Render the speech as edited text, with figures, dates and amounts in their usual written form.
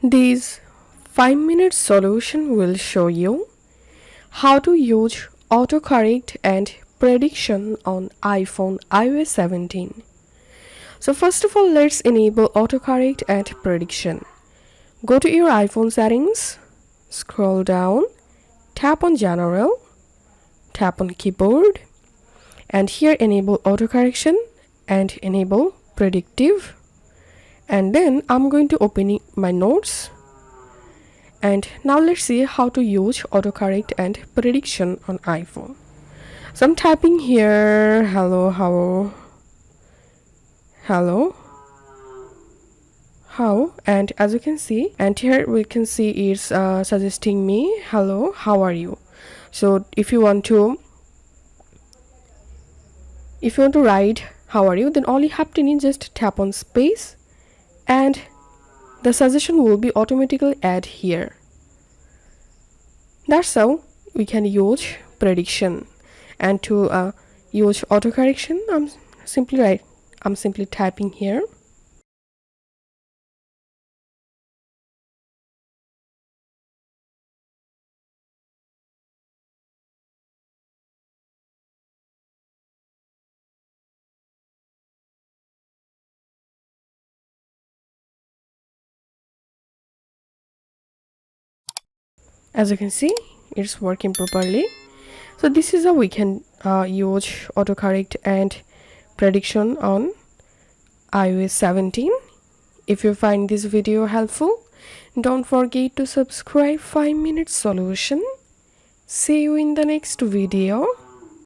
This 5-minute solution will show you how to use AutoCorrect and prediction on iPhone iOS 17. So first of all, let's enable AutoCorrect and prediction. Go to your iPhone settings, scroll down, tap on General, tap on Keyboard, and here enable autocorrection and enable predictive. And then I'm going to open my notes. And now let's see how to use autocorrect and prediction on iPhone. So I'm typing here hello, how, and as you can see, and here we can see it's suggesting me hello, how are you. So if you want to write how are you, then all you have to need just tap on space and the suggestion will be automatically add here. That's how we can use prediction. And to use autocorrection, I'm simply typing here. As you can see, it's working properly. So this is how we can use autocorrect and prediction on iOS 17. If you find this video helpful, don't forget to subscribe 5-minute solution. See you in the next video.